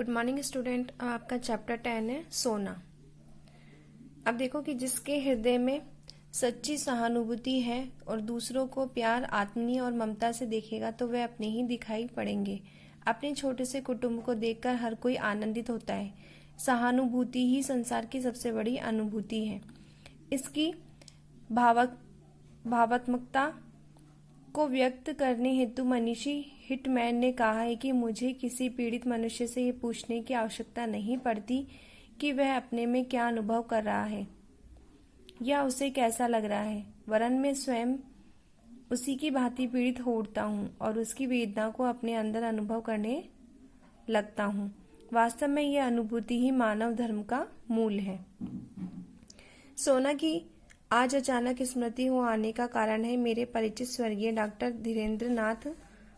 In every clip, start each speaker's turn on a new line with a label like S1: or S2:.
S1: Good morning student. आपका chapter 10 है सोना। अब देखो कि जिसके हृदय में सच्ची सहानुभूति है और दूसरों को प्यार, आत्मीय और ममता से देखेगा तो वह अपने ही दिखाई पड़ेंगे। अपने छोटे से कुटुंब को देखकर हर कोई आनंदित होता है। सहानुभूति ही संसार की सबसे बड़ी अनुभूति है। इसकी भावात्मकता को व्यक्त करने हेतु मनीषी हिटमैन ने कहा है कि मुझे किसी पीड़ित मनुष्य से ये पूछने की आवश्यकता नहीं पड़ती कि वह अपने में क्या अनुभव कर रहा है या उसे कैसा लग रहा है, वरन मैं स्वयं उसी की भांति पीड़ित हो उठता हूँ और उसकी वेदना को अपने अंदर अनुभव करने लगता हूँ। वास्तव में यह अनुभूति ही मानव धर्म का मूल है। सोना की आज अचानक स्मृति हो आने का कारण है मेरे परिचित स्वर्गीय डॉक्टर धीरेन्द्र नाथ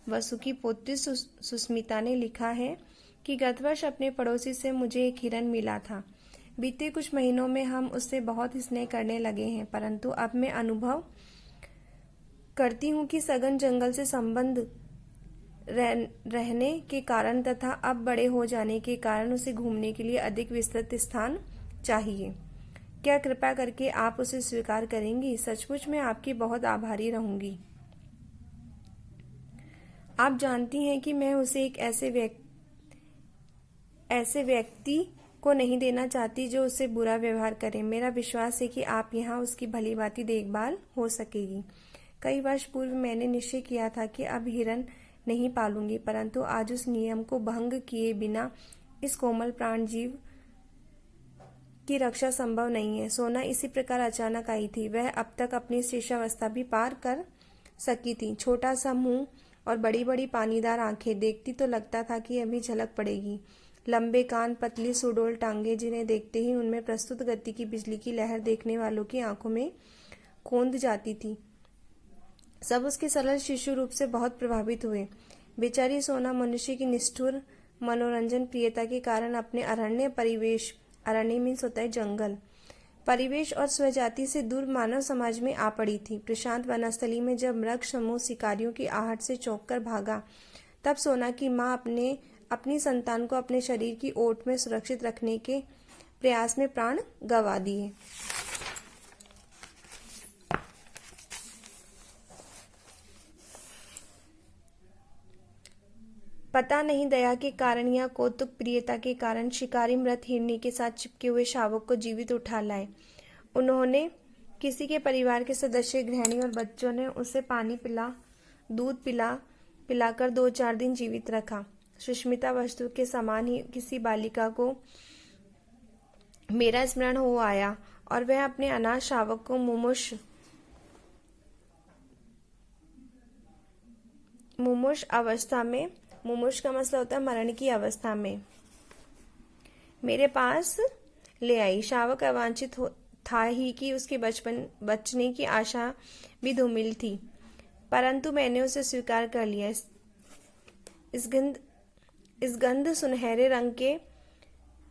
S1: वसु की पुत्री सुस्मिता ने लिखा है कि गत वर्ष अपने पड़ोसी से मुझे एक हिरन मिला था। बीते कुछ महीनों में हम उससे बहुत स्नेह करने लगे हैं, परंतु अब मैं अनुभव करती हूँ कि सघन जंगल से संबंध रहने के कारण तथा अब बड़े हो जाने के कारण उसे घूमने के लिए अधिक विस्तृत स्थान चाहिए। क्या कृपया करके आप उसे स्वीकार करेंगी? सचमुच मैं आपकी बहुत आभारी रहूंगी। आप जानती हैं कि मैं उसे एक ऐसे व्यक्ति को नहीं देना चाहती जो उससे बुरा व्यवहार करे। मेरा विश्वास है कि आप यहाँ उसकी भलीभांति देखभाल हो सकेगी। कई वर्ष पूर्व मैंने निश्चय किया था कि अब हिरन नहीं पालूंगी, परंतु आज उस नियम को भंग किए बिना इस कोमल प्राण जीव की रक्षा संभव नहीं है। सोना इसी प्रकार अचानक आई थी। वह अब तक अपनी शिशावस्था भी पार कर सकी थी। छोटा सा मुंह और बड़ी बड़ी पानीदार आंखें, देखती तो लगता था कि अभी झलक पड़ेगी। लंबे कान, पतली सुडौल टांगे, जिन्हें देखते ही उनमें प्रस्तुत गति की बिजली की लहर देखने वालों की आंखों में खोंद जाती थी। सब उसके सरल शिशु रूप से बहुत प्रभावित हुए। बेचारी सोना मनुष्य की निष्ठुर मनोरंजन प्रियता के कारण अपने अरण्य मीन्स होता है जंगल, परिवेश और स्वजाति से दूर मानव समाज में आ पड़ी थी। प्रशांत वनस्थली में जब मृग समूह शिकारियों की आहट से चौंक कर भागा, तब सोना की माँ अपनी संतान को अपने शरीर की ओट में सुरक्षित रखने के प्रयास में प्राण गंवा दिए। पता नहीं दया के कारण या कौतुक प्रियता के कारण शिकारी मृत हिरनी के साथ चिपके हुए शावक को जीवित उठा लाए। उन्होंने किसी के परिवार के सदस्य, गृहिणी और बच्चों ने उसे पानी दूध पिलाकर 2-4 दिन जीवित रखा। सुष्मिता वस्तु के समान ही किसी बालिका को मेरा स्मरण हो आया और वह अपने अनाथ शावक को मुमुष का मतलब होता है मरण की अवस्था में मेरे पास ले आई। शावक अवांछित था ही कि उसके बचने की आशा भी धूमिल थी, परंतु मैंने उसे स्वीकार कर लिया। इस गंध सुनहरे रंग के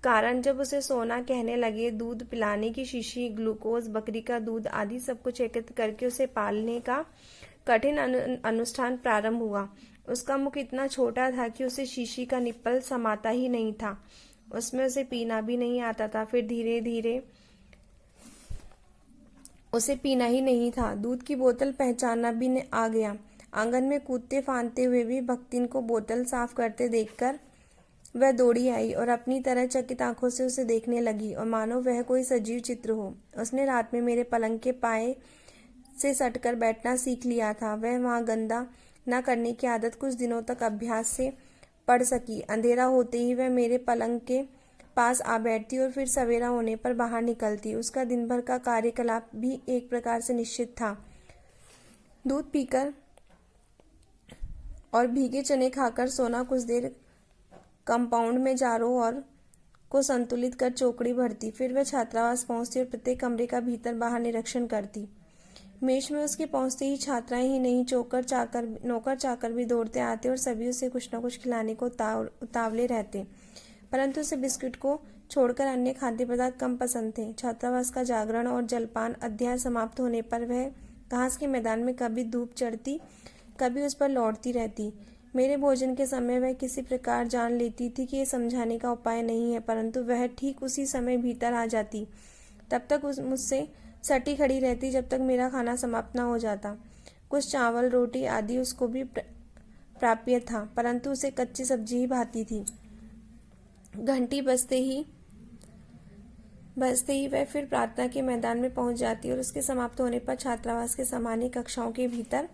S1: कारण जब उसे सोना कहने लगे, दूध पिलाने की शीशी, ग्लूकोज, बकरी का दूध आदि सब कुछ एकत्र करके उसे पालने का कठिन अनुष्ठान प्रारंभ हुआ। उसका मुख इतना छोटा था कि उसे शीशी का निप्पल समाता ही नहीं था। उसमें उसे पीना भी नहीं आता था। फिर धीरे धीरे उसे पीना ही नहीं था, दूध की बोतल पहचानना भी आ गया। आंगन में कूदते फांदते हुए भी भक्तिन को बोतल साफ करते देखकर वह दौड़ी आई और अपनी तरह चकित आंखों से उसे देखने लगी और मानो वह कोई सजीव चित्र हो। उसने रात में मेरे पलंग के पाए से सटकर बैठना सीख लिया था। वह वहां गंदा न करने की आदत कुछ दिनों तक अभ्यास से पड़ सकी। अंधेरा होते ही वह मेरे पलंग के पास आ बैठती और फिर सवेरा होने पर बाहर निकलती। उसका दिन भर का कार्यकलाप भी एक प्रकार से निश्चित था। दूध पीकर और भीगे चने खाकर सोना कुछ देर कंपाउंड में चारों ओर को संतुलित कर चौकड़ी भरती। फिर वह छात्रावास पहुंचती और प्रत्येक कमरे का भीतर बाहर निरीक्षण करती। मेष में उसके पहुंचते ही छात्राएं ही नहीं, नौकर चाकर भी दौड़ते आते और सभी उसे कुछ न कुछ खिलाने को उतावले रहते, परंतु उसे बिस्कुट को छोड़कर अन्य खाद्य पदार्थ कम पसंद थे। छात्रावास का जागरण और जलपान अध्याय समाप्त होने पर वह घास के मैदान में कभी धूप चढ़ती, कभी उस पर लौटती रहती। मेरे भोजन के समय वह किसी प्रकार जान लेती थी कि ये समझाने का उपाय नहीं है, परंतु वह ठीक उसी समय भीतर आ जाती। तब तक मुझसे सटी खड़ी रहती जब तक मेरा खाना समाप्त न हो जाता। कुछ चावल रोटी आदि उसको भी प्राप्य था, परंतु उसे कच्ची सब्जी ही भाती थी। घंटी बजते ही वह फिर प्रार्थना के मैदान में पहुंच जाती और उसके समाप्त होने पर छात्रावास के सामान्य कक्षाओं के भीतर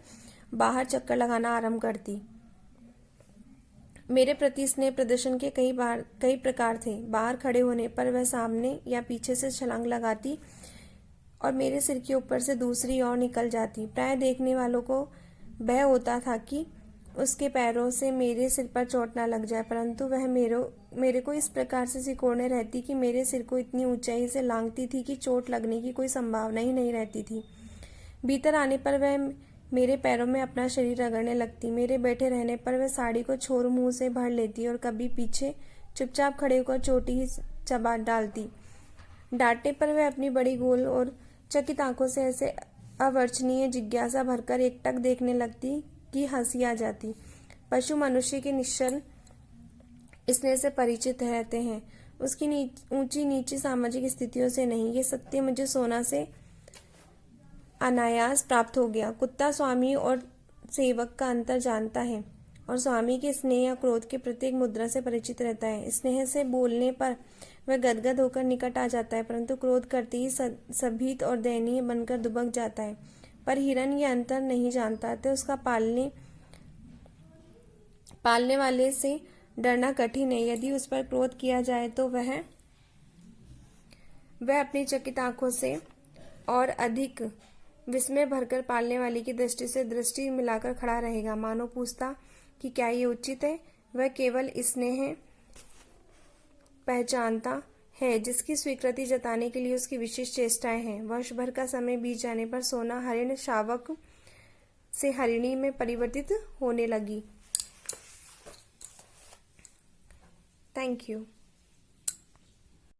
S1: बाहर चक्कर लगाना आरंभ करती। मेरे प्रति स्नेह प्रदर्शन के कई प्रकार थे। बाहर खड़े होने पर वह सामने या पीछे से छलांग लगाती और मेरे सिर के ऊपर से दूसरी ओर निकल जाती। प्राय देखने वालों को भय होता था कि उसके पैरों से मेरे सिर पर चोट न लग जाए, परंतु वह मेरे को इस प्रकार से सिकोड़ने रहती कि मेरे सिर को इतनी ऊंचाई से लांघती थी कि चोट लगने की कोई संभावना ही नहीं रहती थी। भीतर आने पर वह मेरे पैरों में अपना शरीर रगड़ने लगती। मेरे बैठे रहने पर वह साड़ी को छोर मुंह से भर लेती और कभी पीछे चुपचाप खड़े होकर चोटी ही चबा डालती। डांटने पर वह अपनी बड़ी गोल और चकित आंखों से ऐसे अवर्चनीय जिज्ञासा भरकर एकटक देखने लगती कि हंसी आ जाती। पशु मनुष्य के निश्चल स्नेह से परिचित रहते हैं, उसकी ऊंची नीची सामाजिक स्थितियों से नहीं। ये सत्य मुझे सोना से अनायास प्राप्त हो गया। कुत्ता स्वामी और सेवक का अंतर जानता है और स्वामी के स्नेह या क्रोध के प्रत्येक मुद्रा से परिचित रहता है। स्नेह से बोलने पर वह गदगद होकर निकट आ जाता है, परंतु क्रोध करते ही सभीत और दयनीय बनकर दुबक जाता है। पर हिरन ये अंतर नहीं जानता, तो उसका पालने वाले से डरना कठिन है। यदि उस पर क्रोध किया जाए तो वह अपनी चकित आंखों से और अधिक विस्मय भरकर पालने वाली की दृष्टि मिलाकर खड़ा रहेगा, मानो पूछता कि क्या ये उचित है। वह केवल स्नेह पहचानता है जिसकी स्वीकृति जताने के लिए उसकी विशेष चेष्टाएं हैं। वर्ष भर का समय बीत जाने पर सोना हरिण शावक से हरिणी में परिवर्तित होने लगी। Thank you.